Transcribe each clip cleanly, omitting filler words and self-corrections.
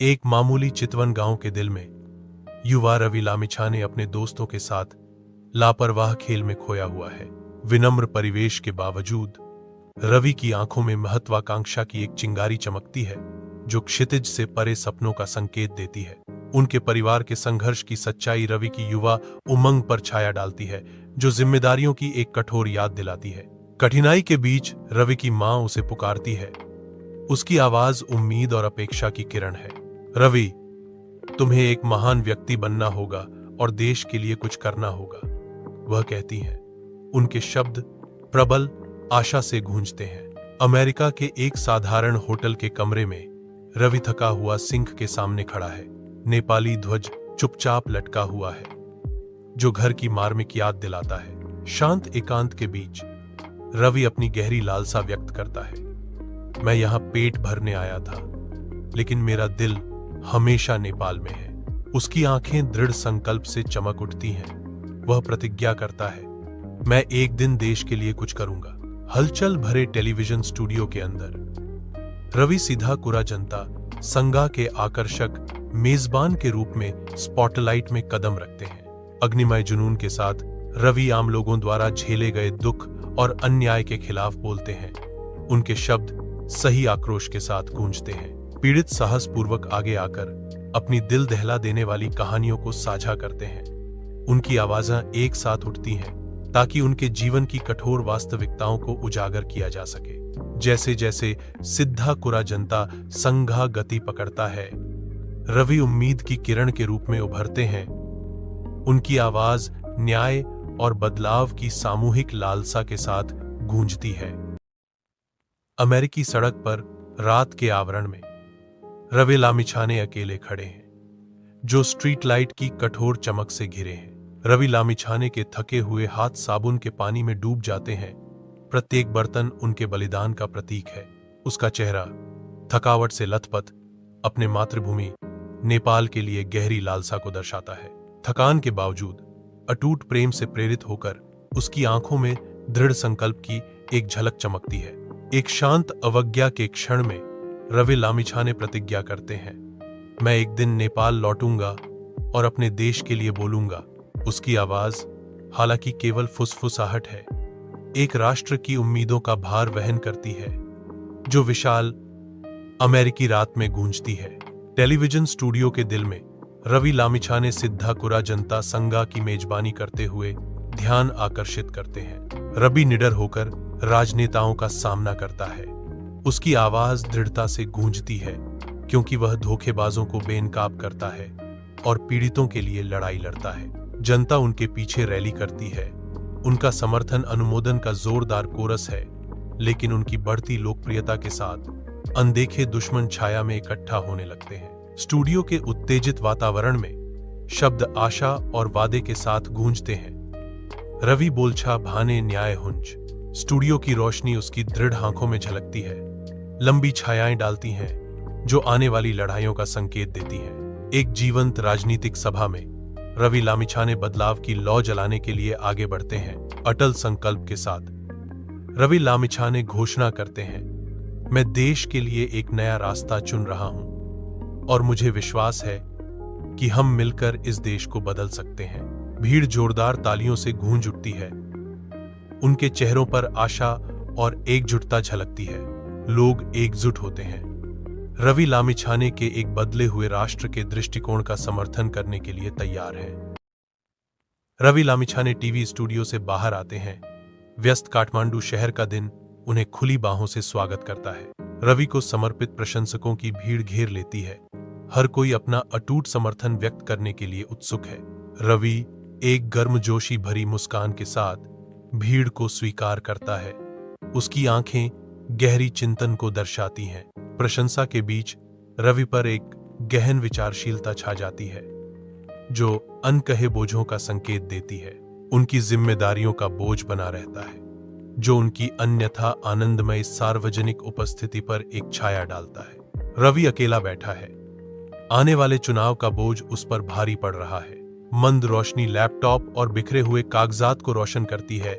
एक मामूली चितवन गांव के दिल में युवा रवि लामिछाने अपने दोस्तों के साथ लापरवाह खेल में खोया हुआ है। विनम्र परिवेश के बावजूद रवि की आंखों में महत्वाकांक्षा की एक चिंगारी चमकती है जो क्षितिज से परे सपनों का संकेत देती है। उनके परिवार के संघर्ष की सच्चाई रवि की युवा उमंग पर छाया डालती है, जो जिम्मेदारियों की एक कठोर याद दिलाती है। कठिनाई के बीच रवि की मां उसे पुकारती है। उसकी आवाज उम्मीद और अपेक्षा की किरण है। रवि, तुम्हें एक महान व्यक्ति बनना होगा और देश के लिए कुछ करना होगा, वह कहती हैं। उनके शब्द प्रबल आशा से गूंजते हैं। अमेरिका के एक साधारण होटल के कमरे में रवि थका हुआ सिंक के सामने खड़ा है। नेपाली ध्वज चुपचाप लटका हुआ है, जो घर की मार्मिक याद दिलाता है। शांत एकांत के बीच रवि अपनी गहरी लालसा व्यक्त करता है। मैं यहां पेट भरने आया था, लेकिन मेरा दिल हमेशा नेपाल में है। उसकी आंखें दृढ़ संकल्प से चमक उठती हैं। वह प्रतिज्ञा करता है, मैं एक दिन देश के लिए कुछ करूंगा। हलचल भरे टेलीविजन स्टूडियो के अंदर रवि सिद्धाकुरा जनता संगा के आकर्षक मेजबान के रूप में स्पॉटलाइट में कदम रखते हैं। अग्निमय जुनून के साथ रवि आम लोगों द्वारा झेले गए दुख और अन्याय के खिलाफ बोलते हैं। उनके शब्द सही आक्रोश के साथ गूंजते हैं। पीड़ित साहसपूर्वक आगे आकर अपनी दिल दहला देने वाली कहानियों को साझा करते हैं। उनकी आवाजें एक साथ उठती हैं ताकि उनके जीवन की कठोर वास्तविकताओं को उजागर किया जा सके। जैसे जैसे सिद्धाकुरा जनता संघा गति पकड़ता है, रवि उम्मीद की किरण के रूप में उभरते हैं। उनकी आवाज न्याय और बदलाव की सामूहिक लालसा के साथ गूंजती है। अमेरिकी सड़क पर रात के आवरण में रवि लामिछाने अकेले खड़े हैं, जो स्ट्रीट लाइट की कठोर चमक से घिरे हैं। रवि लामिछाने के थके हुए हाथ साबुन के पानी में डूब जाते हैं। प्रत्येक बर्तन उनके बलिदान का प्रतीक है। उसका चेहरा थकावट से लथपथ अपने मातृभूमि नेपाल के लिए गहरी लालसा को दर्शाता है। थकान के बावजूद अटूट प्रेम से प्रेरित होकर उसकी आंखों में दृढ़ संकल्प की एक झलक चमकती है। एक शांत अवज्ञा के क्षण में रवि लामिछाने प्रतिज्ञा करते हैं, मैं एक दिन नेपाल लौटूंगा और अपने देश के लिए बोलूंगा। उसकी आवाज हालांकि केवल फुसफुसाहट है, एक राष्ट्र की उम्मीदों का भार वहन करती है, जो विशाल अमेरिकी रात में गूंजती है। टेलीविजन स्टूडियो के दिल में रवि लामिछाने सिद्धाकुरा जनता संगा की मेजबानी करते हुए ध्यान आकर्षित करते हैं। रवि निडर होकर राजनेताओं का सामना करता है। उसकी आवाज दृढ़ता से गूंजती है, क्योंकि वह धोखेबाजों को बेनकाब करता है और पीड़ितों के लिए लड़ाई लड़ता है। जनता उनके पीछे रैली करती है। उनका समर्थन अनुमोदन का जोरदार कोरस है, लेकिन उनकी बढ़ती लोकप्रियता के साथ अनदेखे दुश्मन छाया में इकट्ठा होने लगते हैं। स्टूडियो के उत्तेजित वातावरण में शब्द आशा और वादे के साथ गूंजते हैं। रवि बोलछा भाने न्याय हुंज। स्टूडियो की रोशनी उसकी दृढ़ आंखों में झलकती है, लंबी छायाएं डालती हैं जो आने वाली लड़ाइयों का संकेत देती हैं। एक जीवंत राजनीतिक सभा में रवि लामिछाने बदलाव की लौ जलाने के लिए आगे बढ़ते हैं। अटल संकल्प के साथ रवि लामिछाने घोषणा करते हैं, मैं देश के लिए एक नया रास्ता चुन रहा हूं और मुझे विश्वास है कि हम मिलकर इस देश को बदल सकते हैं। भीड़ जोरदार तालियों से गूंज उठती है। उनके चेहरों पर आशा और एकजुटता झलकती है। लोग एकजुट होते हैं, रवि लामिछाने के एक बदले हुए राष्ट्र के दृष्टिकोण का समर्थन करने के लिए तैयार हैं। रवि लामिछाने टीवी स्टूडियो से बाहर आते हैं। व्यस्त काठमांडू शहर का दिन उन्हें खुली बाहों से स्वागत करता है। रवि को समर्पित प्रशंसकों की भीड़ घेर लेती है। हर कोई अपना अटूट समर्थन व्यक्त करने के लिए उत्सुक है। रवि एक गर्मजोशी भरी मुस्कान के साथ भीड़ को स्वीकार करता है। उसकी आंखें गहरी चिंतन को दर्शाती हैं। प्रशंसा के बीच रवि पर एक गहन विचारशीलता छा जाती है, जो अनकहे बोझों का संकेत देती है। उनकी जिम्मेदारियों का बोझ बना रहता है, जो उनकी अन्यथा आनंदमय सार्वजनिक उपस्थिति पर एक छाया डालता है। रवि अकेला बैठा है। आने वाले चुनाव का बोझ उस पर भारी पड़ रहा है। मंद रोशनी लैपटॉप और बिखरे हुए कागजात को रोशन करती है,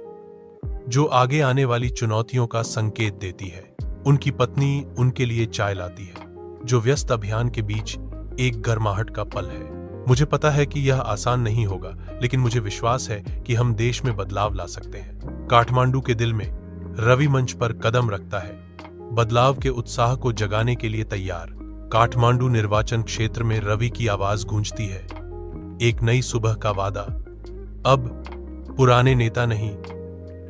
जो आगे आने वाली चुनौतियों का संकेत देती है। उनकी पत्नी उनके लिए चाय लाती है, जो व्यस्त अभियान के बीच एक गर्माहट का पल है। मुझे पता है कि यह आसान नहीं होगा, लेकिन मुझे विश्वास है कि हम देश में बदलाव ला सकते हैं। काठमांडू के दिल में रवि मंच पर कदम रखता है, बदलाव के उत्साह को जगाने के लिए तैयार। काठमांडू निर्वाचन क्षेत्र में रवि की आवाज गूंजती है, एक नई सुबह का वादा। अब पुराने नेता नहीं,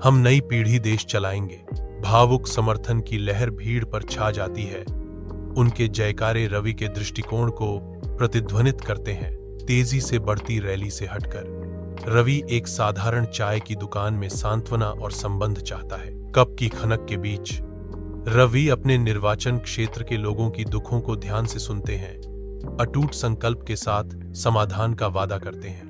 हम नई पीढ़ी देश चलाएंगे। भावुक समर्थन की लहर भीड़ पर छा जाती है। उनके जयकारे रवि के दृष्टिकोण को प्रतिध्वनित करते हैं। तेजी से बढ़ती रैली से हटकर रवि एक साधारण चाय की दुकान में सांत्वना और संबंध चाहता है। कप की खनक के बीच रवि अपने निर्वाचन क्षेत्र के लोगों की दुखों को ध्यान से सुनते हैं, अटूट संकल्प के साथ समाधान का वादा करते हैं।